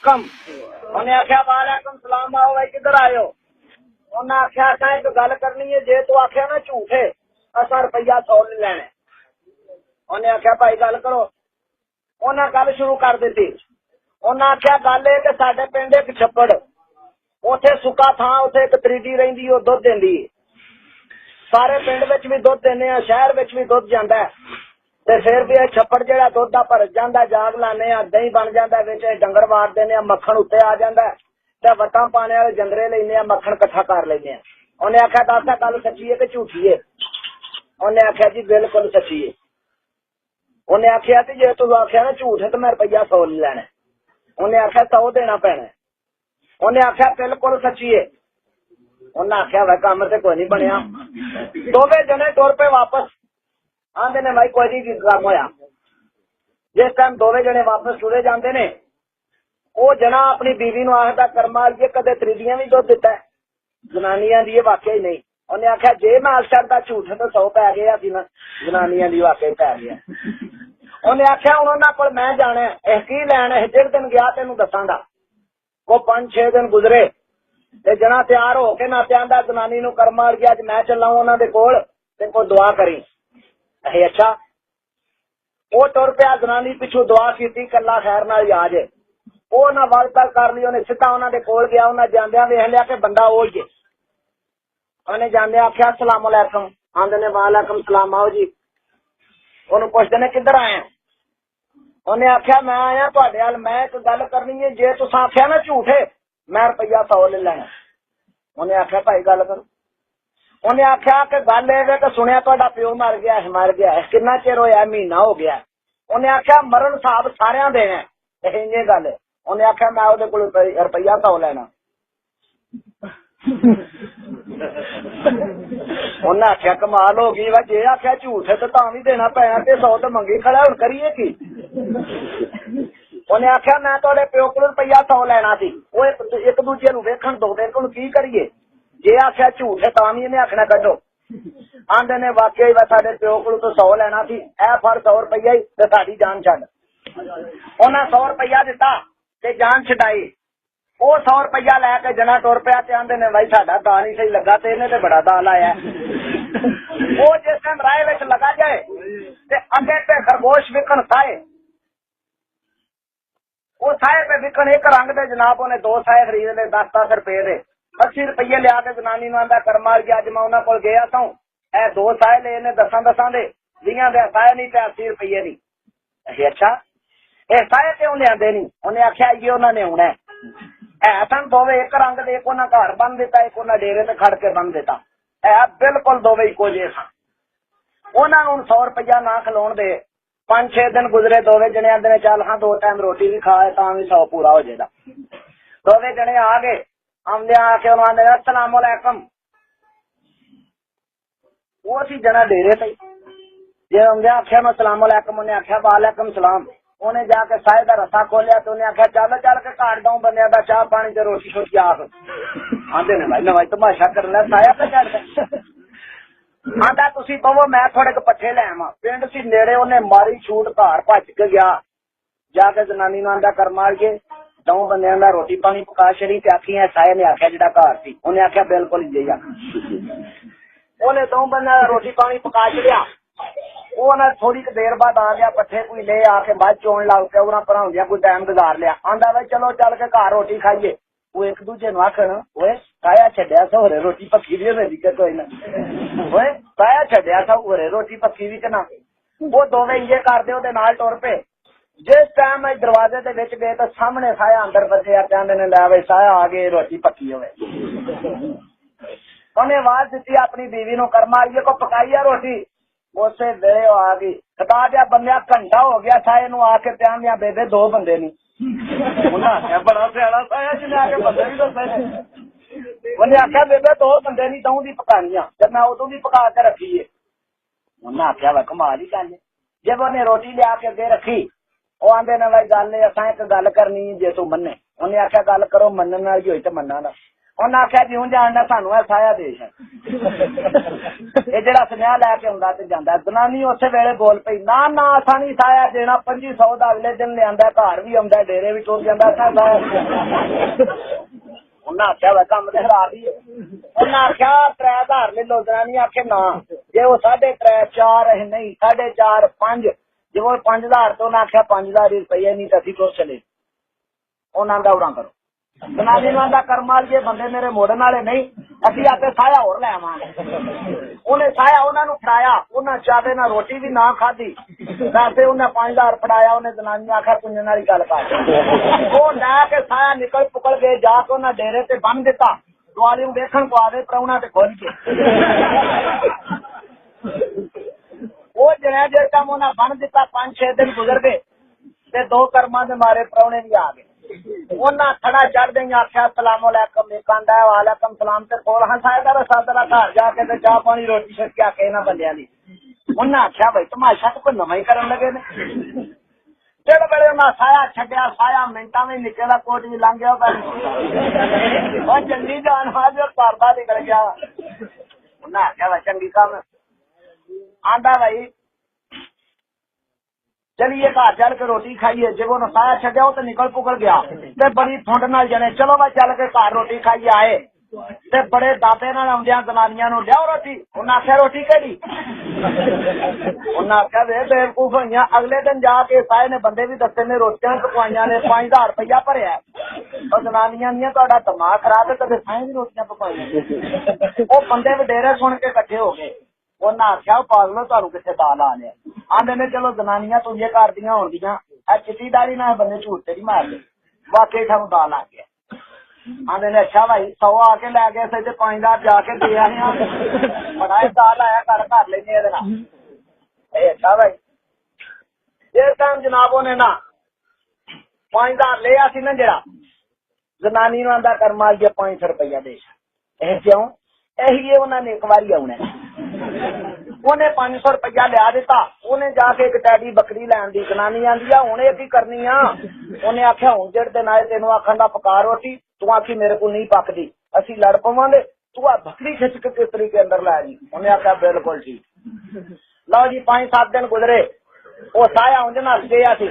वालेकुम। उन्हें आख्या वालेकुम सलाम, आओ भाई किधर आए हो? उन्हें आख्या असा एक गल करनी है, जे तू आख्या ना झूठे असा रुपया 100 ले लेना। उन्हें आख्या भाई गल करो। उन्हें गल शुरू कर दी। उन्हें आख्या गल है कि साडे पिंड एक छप्पड़, उथे सुक्का थां, उथे एक त्रीडी रहिंदी, ओ दुध देंदी है। सारे पिंड विच भी दुध देने आ, शहर विच भी दुध जांदा है, ते फिर भी छप्पड़ जेड़ा दुध दा भर जांदा, जाग लाने आ, दही बन जांदा, विच डंगर वार देने आ, मक्खन उत्ते आ जांदा ते वटां पाने वाले जंदरे लैने आ, मक्खन इकट्ठा कर लैने आ। उन्हें आख्या दस गल सच्ची है कि झूठी है? उन्हें आख्या जी बिल्कुल सच्ची है। उन्हें आख्या जे तू आख्या ना झूठ है तो मैं रुपया 100 ले लैना। उन्हें आख्या 100 देना पैना। उन्हें आख्या बिल्कुल सच्ची है। उन्हें आख्या वह काम से कोई नहीं बनया। दोवे जने टुर पे वापस आंदे ने भाई कोई नहीं काम होया। जिस टाइम दोवे जने वापस टुरे जाते ने, वो जना अपनी बीवी नूं आखदा कर्मा लिए कदे त्रीडियां भी दुध दिता है, जनानियां दी वाकई नहीं। उन्हें आख्या जे मैं अक्षर का झूठ है तो 100 पै गया सी ना, जनानियां दी वाकई पै गया। उन्हें आख्या हुण उन्हां कोल मैं जाना है, की लैण है? जिस दिन गया तेनू दसांगा। वो 5-6 दिन गुजरे ते जना तैयार हो के नाते आंदा जनानी नूं कर्मा लिए अज मैं चला उन्हां दे कोल ते कोई दुआ करी। अच्छा, वो तुर पिया, जनानी पिछू दुआ की, कला खैर नाल आ जे। वो ना वालता कर ली, उन्हें सीधा उन्होंने कोल गया। उन्हें जांदियां वेख लिया कि बंदा ओ ही है। उन्हें जांदे आख्या सलाम अलैकुम। आंदे ने वालेकुम सलाम, आओ जी। उन्हें पुछदे ने किधर आए? उन्हें आख्या मैं आया तुहाडे अल, मैं एक गल करनी है, जे तुसां आख्या ना झूठे मैं रुपया 100 ले लेना। उन्हें आख्या भाई गल करो। उन्हें आख्या कि गल ये कि सुनिया तुहाडा प्यो मर गया है, कितना चिर होया? महीना हो गया। उन्हें आख्या मरण साहब सारियां देना है, इंजे गल है। उन्हें आख्या मैं ओहदे कोल रुपया 100 लेना। उन्हें आख्या कमाल हो गई वा, जे आख्या झूठ है तो भी देना पैना, ते 100 तो मंगी खड़ा, हुण करिए की? उन्हें आख्या मैं तुहाडे प्यो कोल रुपया 100 लेना सी, वो एक दूजे नूं वेखण दो, ते हुण की करिए? जे आख्या झूठ है भी इन्हें आखना कड्डो। आंदे ने वाकई वा साडे प्यो कोल तो 100 लेना सी, ऐ फड़ 100 रुपया ही ते साडी जान छड्ड। उन्हें 100 रुपया दिता ते जान छडाई। वो 100 रुपया लैके जना टुर पिया ते आंदे ने भाई साडा दा नहीं सही लगा ते इन्हें ते बड़ा दा लाया। वो जिस टाइम राह विच लगा जाए ते अगे ते खरगोश विकण साए, वो साए पे विकण एक रंग दे जनाब, उन्हें 2 साए खरीद ले 10-10 रुपए दे। 80 रुपये लिया के जनानी नूं आंदा कर्मा गया, अज मैं उन्हां कोल गया तां ए 2 साए ले ने 10 दे, 20 दे साए नहीं ते 80 रुपये दी। अच्छा, ये साए क्यों लियादे नहीं? उन्हें आख्या ये उन्होंने आना है सन दोवे एक रंग दे, एक उन्हें घर बन दिता, एक उन्हें डेरे ते खड़ के बन दिता है, बिल्कुल दोवे इको जे सन। उन्होंने हुण 100 रुपया ना खिलाउण दे। 5-6 दिन गुजरे, दोवे जने आंदे ने चल हाँ 2 टाइम रोटी भी खाए तां भी 100 पूरा हो जाएगा। दोवे जने आ गए, आमदे आके उन्होंने आंदे अस्सलाम वालेकुम। वो सी जना डेरे ते जे आमदे आख्या मैं सलाम वालेकुम, उन्हें आख्या वालेकुम सलाम। उन्हें जाके साए का रस्सा खोलिया तो उन्हें आख्या चल चल के घर दऊं बंदियां दा चाह पानी ते रोटी शोटी आख। आंदे ने भाई तमाशा कर लिया, साया पे चढ़ आंदा तुसी कहो मैं थोड़े क पट्ठे ले आवां। पिंड सी नेड़े, उन्हें मारी छूट घर भज के गया। जाके जनानी नूं आंदा कर्मा के दऊं बंदियां दा रोटी पानी पका छड़ी ते आखी है। साए ने आख्या जिहड़ा घर सी, उन्हें आख्या बिल्कुल जी आ। उन्हें दऊं बंदियां दा रोटी पानी पका छड़िया। वो ना थोड़ी देर बाद आ गया, पट्ठे कोई ले आके बाद चोन लग पे उन्हें पर होंदिया कोई टाइम गुजार लिया। आंदा भाई चलो चल के घर रोटी खाइए। वो एक दूजे नूं आखण ओए काया छड्या सोहरे रोटी पक्की दी होवेगी कि कोई ना, ओए काया छड्या सोहरे रोटी पक्की दी कि ना। वो दोवे इंजे करदे ओदे नाल टुर पे। जिस टाइम अस दरवाजे दे विच गए तो सामने साया अंदर बचे कहंदे ने लै बई साया आ गए, रोटी पक्की होवे। उन्हें आवाज दी अपनी बीवी नूं कर्मा लिए को पकाई है रोटी। उसे वेले आ गई, खता दिया बंदिया घंटा हो गया साए नूं आके प्यान दिया बेबे 2 बंदे नहीं। बड़ा स्याणा साया जिन्हें आके बंदे भी दसे। उन्हें आख्या बेबे 2 बंदे नहीं दऊं दी पकानियां, जब मैं उदों भी पका के रखी है। उन्हें आख्या वा कमाल ही गल है। जब उन्हें रोटी लिया के अगे रखी, वो आंदे ने भाई गल असां एक गल करनी जे तू मन्ने। उन्हें आख्या गल करो, मनन वाली होई ते मन्ना ना। ਉਹਨੇ ਆਖਿਆ ਜਿਉਂ ਜਾਣਦਾ ਸਾਨੂੰ ਇਹ ਸਾਇਆ ਦੇਸ਼ ਹੈ। ਇਹ ਜਿਹੜਾ ਸੁਨੇਹਾ ਲੈ ਕੇ ਆਉਂਦਾ ਤੇ ਜਾਂਦਾ। ਜਨਾਨੀ ਉਸੇ ਵੇਲੇ ਬੋਲ ਪਈ, ਨਾ ਨਾ ਅਸਾਂ ਨਹੀਂ ਸਾਇਆ ਦੇਣਾ, 2500 ਦਾ ਅਗਲੇ ਦਿਨ ਲਿਆਂਦਾ, ਘਰ ਵੀ ਆਉਂਦਾ, ਡੇਰੇ ਵੀ ਟੁਰ ਜਾਂਦਾ। ਉਹਨਾਂ ਆਖਿਆ ਵਾ ਕੰਮ ਤੇ ਖਰਾਬ ਹੀ। ਉਹਨਾਂ ਆਖਿਆ 3000 ਲੈ ਲਓ। ਜਨਾਨੀ ਆਖੇ ਨਾ, ਜੇ ਉਹ 3.5 4 ਨਹੀਂ 4.5 5, ਜੇ ਉਹ 5000 ਤੋਂ ਉਹਨਾਂ ਆਖਿਆ 5000 ਰੁਪਏ ਨਹੀਂ ਤਾਂ ਅਸੀਂ ਕੁਛ ਚਲੇ। ਉਹਨਾਂ ਦਾ ਉਰਾਂ ਕਰੋ। ਜਨਾਨੀ ਨੂੰ ਆਂਦਾ ਕਰਮ ਵਾਲੀਏ ਬੰਦੇ ਮੇਰੇ ਮੋੜਨ ਵਾਲੇ ਨਹੀਂ, ਅਸੀਂ ਆਪੇ ਸਾਇਆ ਹੋਰ ਲੈ ਆਵਾਂਗੇ। ਉਹਨੇ ਸਾਇਆ ਉਹਨਾਂ ਨੂੰ ਫੜਾਇਆ, ਉਹਨਾਂ ਚਾਹਦੇ ਨਾ ਰੋਟੀ ਵੀ ਨਾ ਖਾਧੀ, ਵੈਸੇ ਉਹਨੇ 5000 ਫੜਾਇਆ। ਉਹਨੇ ਜਨਾਨੀ ਆਖਿਆ ਕੁੰਜਣ ਵਾਲੀ ਗੱਲ ਕਰ। ਉਹ ਲੈ ਕੇ ਸਾਇਆ ਨਿਕਲ ਪੁਕਲ ਗਏ, ਜਾ ਕੇ ਉਹਨਾਂ ਡੇਰੇ ਤੇ ਬੰਨ ਦਿੱਤਾ। ਦੁਆਲੇ ਨੂੰ ਦੇਖਣ ਕੋ ਆਵੇ ਪ੍ਰਾਹੁਣਾ ਤੇ ਖੁੱਲ ਕੇ ਉਹ ਜਿਹੜਾ ਜੇ ਕੰਮ ਉਹਨਾਂ ਬੰਨ ਦਿੱਤਾ। 5-6 ਦਿਨ ਗੁਜ਼ਰ ਗਏ ਤੇ 2 ਕਰਮਾਂ ਦੇ ਮਾਰੇ ਪ੍ਰਾਹੁਣੇ ਵੀ ਆ ਗਏ। ਉਹਨਾਂ ਖੜਾ ਚੜ ਗਈਆਂ, ਆਖਿਆ ਸਲਾਮ ਅਲੈਕਮ। ਇੱਕ ਆਂਦਾ ਵਾਲੇਕਮ ਸਲਾਮ ਤੇ ਕੋਲ ਹਸਾਇਦਾ ਸਾਦਰਾ ਘਰ ਜਾ ਕੇ ਤੇ ਚਾਹ ਪਾਣੀ ਰੋਟੀ ਛਕਿਆ ਕੇ ਇਹਨਾਂ ਬੰਦਿਆਂ ਦੀ। ਉਹਨਾਂ ਆਖਿਆ ਬਈ ਤਮਾਸ਼ਾ ਤਾਂ ਕੋਈ ਨਵਾਂ ਹੀ ਕਰਨ ਲੱਗੇ ਨੇ। ਜਿਹੜੇ ਵੇਲੇ ਉਹਨਾਂ ਸਾਇਆ ਛੱਡਿਆ, ਸਾਇਆ ਮਿੰਟਾਂ ਵਿੱਚ ਨਿਕਲਿਆ, ਕੋਟ ਵੀ ਲੰਘ ਗਿਆ। ਉਹ ਚੰਗੀ ਜਾਨ ਬਾਜ ਘਰ ਦਾ ਨਿਕਲ ਗਿਆ। ਉਹਨਾਂ ਆਖਿਆ ਵਾ ਚੰਗੀ ਕੰਮ ਆਂਦਾ ਭਾਈ चलिए घर चल के रोटी खाइए। जब वो नसाया छड्या तो निकल पुकल गया ते बड़ी ठुंड नाल जने चलो मैं चल के घर रोटी खाइए आए ते बड़े दादे नाल आउंदियां जनानियां नूं लियाओ रोटी। उन्हां आख्या रोटी केड़ी? उन्हां आख्या वे बेवकूफ होइयां। अगले दिन जाके साए ने बंदे भी दस्से ने रोटियां पकवाइयां ने 5000 रुपया भरिया। और जनानियां दियां तुहाडा दिमाग खराब है कदे साए दी रोटियां पकाइयां। वो बंदे वडेरे सुन के इकट्ठे हो गए। उन्हां आख्या पागलो तुहानूं किथे दाल आ लिया। आंदे ने चलो जनानियां तुझे घर दियां होंदियां ए चिट्टी दाली ना बंदे झूठ ते नहीं मारदे, वाकई थानूं दाल आ गया। आंदे ने अच्छा भाई 100 आके लै गए थे 5000 जाके दे आए। बड़ा दाल आया घर लेने इहदे नाल। अच्छा भाई इस टाइम जनाब ने ना 5000 लिया सी ना जेड़ा जनानी नूं आंदा कर्म वाली 500 रुपया दे। ਇਹ क्यों? ਇਹੀ ਉਹਨਾਂ ਨੇ ਇੱਕ ਵਾਰੀ ਆਉਣਾ। ਉਹਨੇ 500 रुपया लिया दिता। ਉਹਨੇ ਜਾ ਕੇ ਇੱਕ ਟੈਡੀ ਬੱਕਰੀ ਲੈਣ ਦੀ। ਜਨਾਨੀ ਆਂਦੀ ਆ ਹੁਣ ਇਹ ਕੀ ਕਰਨੀ ਆ? ਉਹਨੇ ਆਖਿਆ ਹੁਣ ਜਿਹੜੇ ਦਿਨ ਆਏ ਤੈਨੂੰ ਆਖਣ ਦਾ ਪਕਾ ਰੋਟੀ, ਤੂੰ ਆਖੀ ਮੇਰੇ ਕੋਲ ਨਹੀਂ ਪੱਕਦੀ, ਅਸੀਂ ਲੜ ਪਵਾਂਗੇ, ਤੂੰ ਆ ਬੱਕਰੀ ਖਿੱਚ ਕੇ ਕਿਸ ਤਰੀਕੇ ਅੰਦਰ ਲੈ ਜੀ। ਉਹਨੇ ਆਖਿਆ ਬਿਲਕੁਲ ਠੀਕ। ਲਓ ਜੀ 5-7 ਦਿਨ ਗੁਜ਼ਰੇ। ਉਹ ਸਾਇਆ ਉਂਝ ਨੱਸ ਗਿਆ ਸੀ।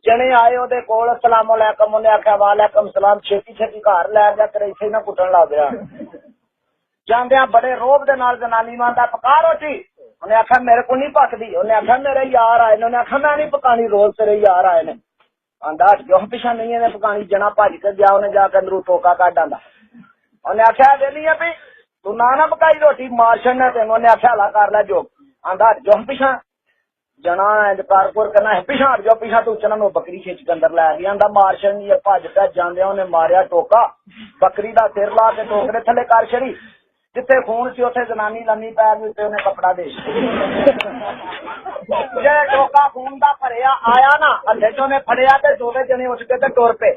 ਜਣੇ ਆਏ ਉਹਦੇ ਕੋਲ ਸਲਾਮ ਅਲੈਕਮ। ਉਹਨੇ ਆਖਿਆ ਵਾਲੇਕਮ ਸਲਾਮ। ਛੇਤੀ ਛੇਤੀ ਘਰ ਲੈ ਜਾ ਕੇ ਇੱਥੇ ਨਾ ਕੁੱਟਣ ਲੱਗ ਗਿਆ। ਜਾਂਦਿਆਂ ਬੜੇ ਰੋਬ ਦੇ ਨਾਲ ਜਨਾਨੀ ਨੂੰ ਆਂਦਾ ਪਕਾ ਰੋਟੀ। ਉਹਨੇ ਆਖਿਆ ਮੇਰੇ ਕੋਲ ਨਹੀਂ ਪੱਕਦੀ। ਉਹਨੇ ਆਖਿਆ ਮੇਰੇ ਯਾਰ ਆਏ ਨੇ। ਉਹਨੇ ਆਖਿਆ ਮੈਂ ਨਹੀਂ ਪਕਾਣੀ, ਰੋਜ਼ ਤੇਰੇ ਯਾਰ ਆਏ ਨੇ। ਆਂਦਾ ਕਿਉਂ ਪਿਛਾ ਨਹੀਂ ਇਹਨੇ ਪਕਾਣੀ? ਜਣਾ ਭੱਜ ਕੇ ਗਿਆ। ਉਹਨੇ ਜਾ ਕੇ ਅੰਦਰੋਂ ਟੋਕਾ ਕੱਢ ਆਂਦਾ। ਉਹਨੇ ਆਖਿਆ ਵੇਲੀ ਆ ਵੀ ਤੂੰ ਨਾ ਪਕਾਈ ਰੋਟੀ ਮਾਰਸ਼ਨ ਨੇ ਤੈਨੂੰ। ਉਹਨੇ ਆਖਿਆ ਹਲਾ ਕਰ ਲੈ ਜੋ। ਆਂਦਾ ਜੋ ਪਿਛਾ ਜਣਾ ਕਾਰਪੁਰ ਕਰਨਾ ਹੈ ਪਿਛਾ ਜੋ ਪਿਛਾ ਤੂੰ ਚਨਾ ਨੂੰ ਬੱਕਰੀ ਖਿੱਚ ਕੇ ਅੰਦਰ ਲੈ ਗਿਆ। ਆਂਦਾ ਮਾਰਸ਼ਨ ਨਹੀਂ ਭੱਜ ਪਿਆ। ਜਾਂਦਿਆਂ ਉਹਨੇ ਮਾਰਿਆ ਟੋਕਾ, ਬੱਕਰੀ ਦਾ ਸਿਰ ਲਾ ਕੇ ਟੋਕਰੇ ਥੱਲੇ ਕਰ ਛੜੀ। ਜਿੱਥੇ ਖੂਨ ਸੀ ਉੱਥੇ ਜਨਾਨੀ ਲੰਮੀ ਪੈਰ ਦੇ ਉੱਤੇ ਉਹਨੇ ਕੱਪੜਾ ਦੇ ਜੇ ਟੋਕਾ ਖੂਨ ਦਾ ਭਰਿਆ ਆਇਆ ਨਾ ਹੱਥੇ ਚ ਉਹਨੇ ਫੜਿਆ ਤੇ ਦੋਵੇਂ ਜਣੇ ਉੱਠ ਕੇ ਤੇ ਟੁਰ ਪਏ।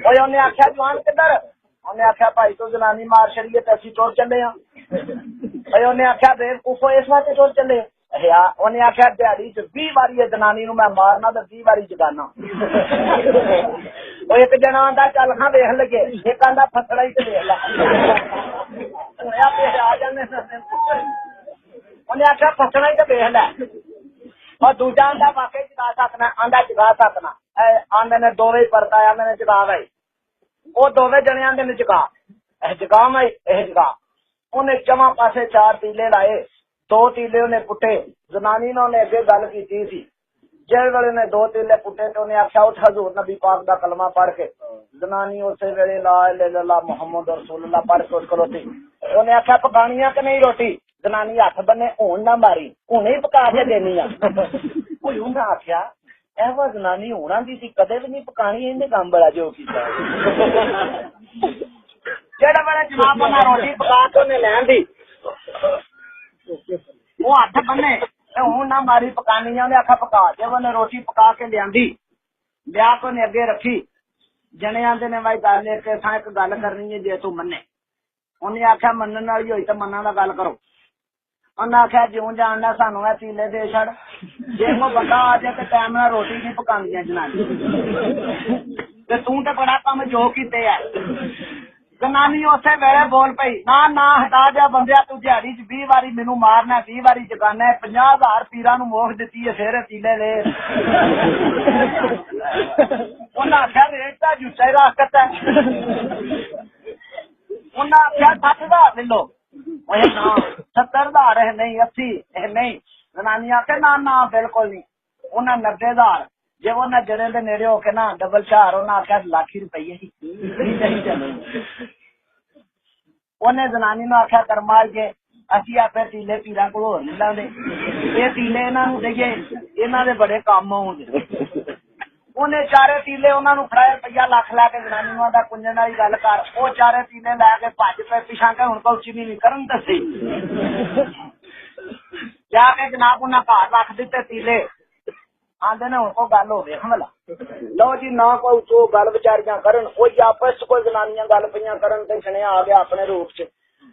ਓਏ ਉਹਨੇ ਆਖਿਆ ਜਵਾਨ ਕਿੱਧਰ? ਉਹਨੇ ਆਖਿਆ ਭਾਈ ਤੂੰ ਜਨਾਨੀ ਮਾਰ ਛੜੀਏ ਤੇ ਅਸੀਂ ਟੁਰ ਚੱਲੇ ਆ। ਓਏ ਉਹਨੇ ਆਖਿਆ ਬੇਵਕੂਫੋ ਇਸ ਵਾਸਤੇ ਟੁਰ ਚੱਲੇ ਆ। ਉਹਨੇ ਆਖਿਆ ਦਿਹਾੜੀ ਚ 20 ਵਾਰੀ ਇਹ ਜਨਾਨੀ ਨੂੰ ਮੈਂ ਮਾਰਨਾ ਤੇ 20 ਵਾਰੀ ਜਗਾਨਾ। ਉਹ ਇੱਕ ਜਣਾ ਆਂਦਾ ਚੱਲ ਹਾਂ ਵੇਖ ਲਈਏ, ਇੱਕ ਆਂਦਾ ਫਸੜਾ ਹੀ ਤੇ ਵੇਖ ਲਾ। ਆ ਜਾਂਦੇ ਉਹਨੇ ਆਖਿਆ ਫਸਣਾ ਹੀ ਤੇ ਵੇਖ ਲੈ। ਔਰ ਦੂਜਾ ਆਂਦਾ ਵਾਕਈ ਜਗਾ ਸਕਣਾ। ਆਂਦਾ ਜਗਾ ਸਕਣਾ। ਆਂਦੇ ਨੇ ਦੋਵੇਂ ਪਰਦਾ ਆਂਦੇ ਨੇ ਜਗਾ ਗਏ। ਉਹ ਦੋਵੇਂ ਜਣੇ ਆਂਦੇ ਨੇ ਜਗਾ ਇਹ ਜਗਾ ਮੈਂ ਇਹ ਜਗਾ। ਉਹਨੇ ਜਮਾ ਪਾਸੇ 4 ਤੀਲੇ ਲਾਏ, 2 ਤੀਲੇ ਉਹਨੇ ਪੁੱਟੇ। ਜਨਾਨੀ ਨੇ ਉਹਨੇ ਅੱਗੇ ਗੱਲ ਕੀਤੀ ਸੀ। ਜਿਹੜੇ ਵੇਲੇ ਨੇ 2 ਤੀਲੇ ਪੁੱਟੇ ਤੇ ਉਹਨੇ ਆਖਿਆ ਉੱਠ ਹਜ਼ੂਰ ਨਬੀ ਪਾਕ ਦਾ ਕਲਮਾ ਪੜ੍ਹ ਕੇ। ਜਨਾਨੀ ਉਸੇ ਵੇਲੇ ਲਾ ਇਲਾਹਾ ਇल्लल्लाह ਮੁਹੰਮਦ ਰਸੂਲullah ਪੜ੍ਹ ਕੇ ਉੱਠ ਖਲੋਤੀ। ਉਹਨੇ ਆਖਿਆ ਪਕਾਣੀ ਆ ਕਿ ਨਹੀਂ ਰੋਟੀ? ਜਨਾਨੀ ਹੱਥ ਬੰਨੇ ਹੁਣ ਨਾ ਮਾਰੀ, ਹੁਣੇ ਹੀ ਪਕਾ ਕੇ ਦੇਣੀ ਆ। ਕੋਈ ਉਹਨਾਂ ਆਖਿਆ ਇਹੋ ਜਨਾਨੀ ਹੋਣਾ ਦੀ ਸੀ ਕਦੇ ਵੀ ਨਹੀਂ ਪਕਾਣੀ, ਇਹਨੇ ਕੰਮ ਬੜਾ ਜੋ ਕੀਤਾ। ਜਿਹੜਾ ਵੇਲੇ ਜਨਾਬ ਉਹਨਾਂ ਰੋਟੀ ਪਕਾ ਕੇ ਉਹਨੇ ਲੈਣ ਦੀ ਉਹ ਹੱਥ ਬੰਨੇ ਹੁਣ ਨਾ ਮਾਰੀ ਪਕਾਣੀ ਆ। ਉਹਨੇ ਆਖਿਆ ਪਕਾ। ਜੇ ਉਹਨੇ ਰੋਟੀ ਪਕਾ ਕੇ ਲਿਆਂਦੀ, ਲਿਆ ਕੇ ਉਹਨੇ ਅੱਗੇ ਰੱਖੀ। ਜਣੇ ਆਂਦੇ ਨੇ ਭਾਈ ਗੱਲ ਇੱਕ ਥਾਂ ਇੱਕ ਗੱਲ ਕਰਨੀ ਹੈ ਜੇ ਤੂੰ ਮੰਨੇ। ਉਹਨੇ ਆਖਿਆ ਮੰਨਣ ਵਾਲੀ ਹੋਈ ਤਾਂ ਮੰਨਾਂ ਦਾ ਗੱਲ ਕਰੋ। ਉਹਨੇ ਆਖਿਆ ਜਿਉਂ ਜਾਣਦਾ ਸਾਨੂੰ ਇਹ ਤੀਲੇ ਦੇ ਛੱਡ। ਜੇ ਕੋਈ ਬੰਦਾ ਆ ਜਾਏ ਤੇ ਟਾਈਮ ਨਾਲ ਰੋਟੀ ਨਹੀਂ ਪਕਾਉਂਦੀਆਂ ਜਨਾਨੀ ਤੇ ਤੂੰ ਤੇ ਬੜਾ ਕੰਮ ਜੋ ਕੀਤੇ ਆ। जनानी उसे वेले बोल पई ना ना हटा जा बंदिया तू दिहाड़ी च 20 वारी मैनू मारना 20 वारी जगाना 50,000 पीरा नू मोख दिती है फिर तीले ले उन्हें आख्या रेट का जुस्सा ही रखता है उन्हें आख्या 60,000 ले लो 70,000 है नहीं 80 नहीं जनानी आखे ना ना बिल्कुल नहीं उन्हें 90,000 जे उन्हें जड़े दे नेड़े होके ना डबल चार उन्हें आख्या लाखी रुपये उन्हें जनानी ने आख्या करमाल के असी आपे तीले पीरा को होर नहीं लाते ये तीले इन्हां नूं देइए इन्हां दे बड़े काम आउंदे उन्हें चारे तीले उन्होंने फड़ाए रुपया लख लैके जनानी का कुंजन वाली गल कर वो चारे तीले लैके भज पे पिछा के हूं को उची नहीं करन दसी जाके जनाब उन्हें घर रख दिते तीले आंदे ने हूं गल हो हमला लो जी ना कोई तो गल विचारियां करन कोई आपस कोई जनानियां गल पईयां करन ते छणिया आ गया अपने रूप च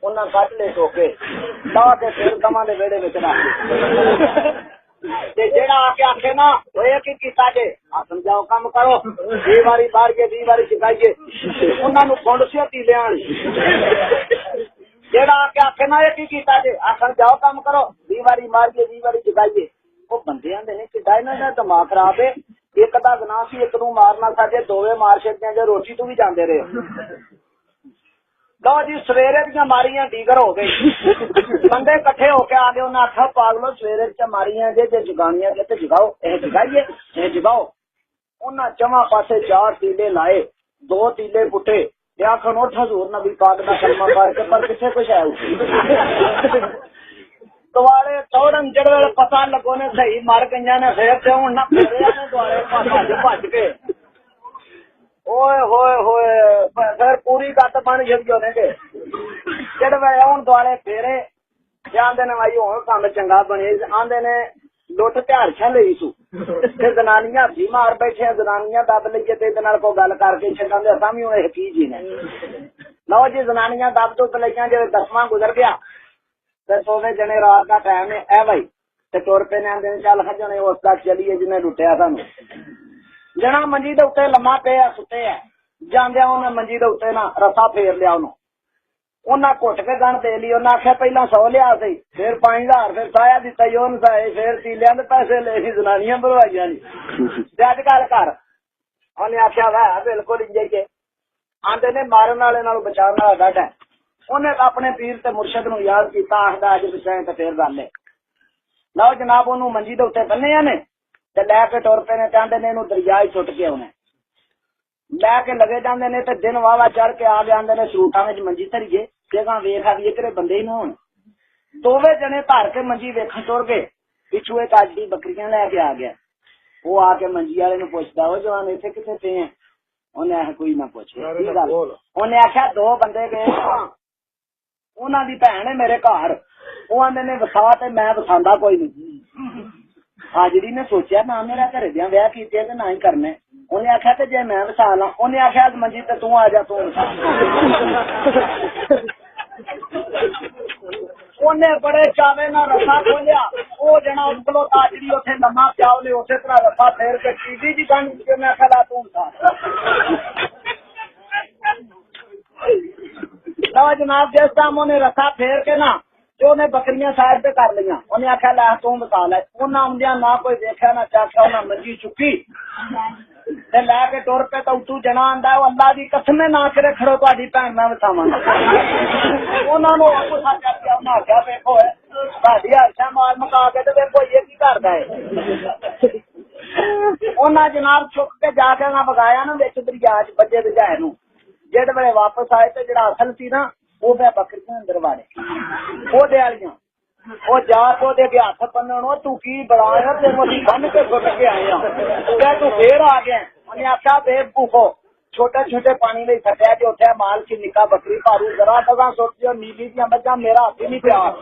उन्हें कट ले टोके ला के फिर कमां दे वेड़े विच रख ते जेड़ा आके आखे ना ओए की कीता जे आ समझाओ काम करो 20 वारी बाड़िए 20 वारी चकाइए उन्हां नूं फुंड सी तीलियां जेड़ा आके आखे ना ये की कीता जे आ समझाओ काम करो 20 वारी मारिए 20 वारी चकाइए वो बंदे आंदे ने किड्डा इन्हां दा दिमाग खराब है एक दा गुनाह सी एक नूं मारना साडे दोवे मार छड्डियां जे रोटी तू भी जांदे रहे लो जी सवेरे दियां मारियां डीगर हो गई बंदे इकट्ठे होके आ गए उन्हें आखा पागलो सवेरे च मारियां जे जगानियां जे जगाओ ए जगाइए ए जगाओ उन्हें चवां पासे 4 तीले लाए 2 तीले पुट्टे आखन उठ हजूर नबी पाक दा कलमा करके पर किथे कुछ है दुआरे दौड़न जड़े पता लगो ने सही मर गई ने फिर से हूं ना दुआरे भज के ओए होए होए फिर पूरी गत बन छड़ी होने के जड़े आउन दुआरे फेरे आंदे ने भाई हुण काम चंगा बने आंदे ने लुट ध्यार छा लई सू ते जनानियां हथी मार बैठे जनानियां दब लईए ते इहदे नाल कोई गल करके छड्डांदे असां भी हुण इह की जी ने लो जी जनानियां दब दुब लईयां जे 10वां गुजर गया ते सोवे जने रात का टाइम है ए भाई ते तुर पे ने आंदे चल खजने उस तक चलीए जिन्हें लुटिया सानू जना मंजी दे उत्ते लम्मा पिया सुते है जांदे उन्हें मंजी दे उत्ते ना रस्सा फेर लिया उन्होंने उन्हें घुट के गन दे ली उन्हें आख्या पहला 100 लिया सी फिर 5,000 फिर साया दिता ही उन्हें साए फिर तीलियां दे पैसे ले सी जनानियां भरवाइयां नी ते अज गल कर उन्हें आख्या वह बिल्कुल इंजे के आंदे ने मारन वाले नालों बचाने वाला डट है उन्हें अपने पीर ते मुर्शद नूं याद कीता आखदा अज बचाए ते फिर गल है लो जनाब उन्होंने मंजी दे उत्ते बन्ने ने ते लैके टुर पे ने चाहते ने इनू दरिया सुट के आने लैके लगे जाते ने ते दिन वावा चढ़ के आ जाते ने सूटां विच मंजी धरीए जगह वेख आईए कि बंदे ही ना होण दोवे जने धर के मंजी वेखण तुर गए पिछू एक अज दी बकरियां लैके आ गया वो आके मंजी वाले नूं पुछदा ओ जवान इत्थे किथे पे हैं उन्हें आख्या कोई ना पुछे की गल उन्हें आख्या 2 बंदे गए उन्हां दी भैण है मेरे घर वो आंदे ने वसा ते मैं वसांदा कोई नहीं हाजरी ने सोचा ना मेरा घरे दियां ब्याह कीते ते ना ही करने उन्हें आख्या कि जे मैं वसा ला उन्हें आख्या मंजी ते तू आ जा तू उन्हें बड़े चावे ना रस्सा खोलिया वो जना उठलो ताजड़ी उथे लम्मा पिया उन्हें उसे तरह रस्सा फेर के टीवी जी गन के मैं आख्या तू ला जनाब जिस टाइम उन्हें रस्सा फेर के ना जो ने बकरियां साइड पे कर लिया उन्हें आख्या ला तू बता लै उन्हें आउंदियां ना कोई देखा ना चाख्या उन्हें मंजी चुकी ते लैके टुर पे तो तू जना आंदा अल्लाह दी कसम ना करे खड़ो तुहाडी भैन मैं वसावांगा उन्हां नूं गुस्सा चढ़ गया उन्हें आख्या देखो साडी हर्षा मार मका के ते देखो ये की करदा है उन्हां जनाब चुक के जाके ना बगाया ना विच दरिया च बजे बजाए नूं जेड़े वेले वापस आए ते जेड़ा असल सी ना वो मैं बकरियां अंदर वाड़े वो दियालियां वो जाके ओदे अगे हथ बन्नण तू की बड़ा ते मोदी बन के सुट के आया तू फिर आ गया उन्हें आख्या बेवकूफो छोटे छोटे पानी में सटिया जो उठा माल की निका बकरी पारू जरा तगा सोचियो नीली दियां मज्जां मेरा हाथ ही नहीं पिया हथ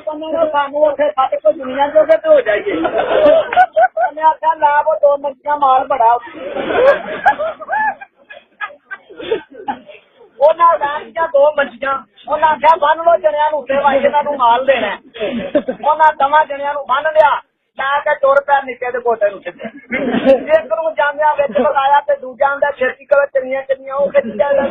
बन्नण सानू उठे सट को दुनिया जोगे तो हो जाइए उन्हें आख्या ला वो 2 मज्जियां माल बड़ा उन्हें 2 मच्छियां उन्हें आख्या बन लो जनिया उत्ते वाई इन्हां नूं माल देना उन्हें 10 जनिया बन लिया ਲਾ ਕੇ ਤੁਰ ਪਿਆ ਨਿੱਕੇ ਦੇ ਗੋਡੇ ਨੂੰ ਸਿੱਧੇ। ਇੱਕ ਨੂੰ ਜਾਂਦਿਆਂ ਵਿੱਚ ਬੁਲਾਇਆ ਤੇ ਦੂਜਾ ਆਂਦਾ ਛੇਤੀ ਕਰੋ ਚੰਗੀਆਂ ਚੰਗੀਆਂ ਉਹ ਖਿੱਚ ਜਾਂਦਾ।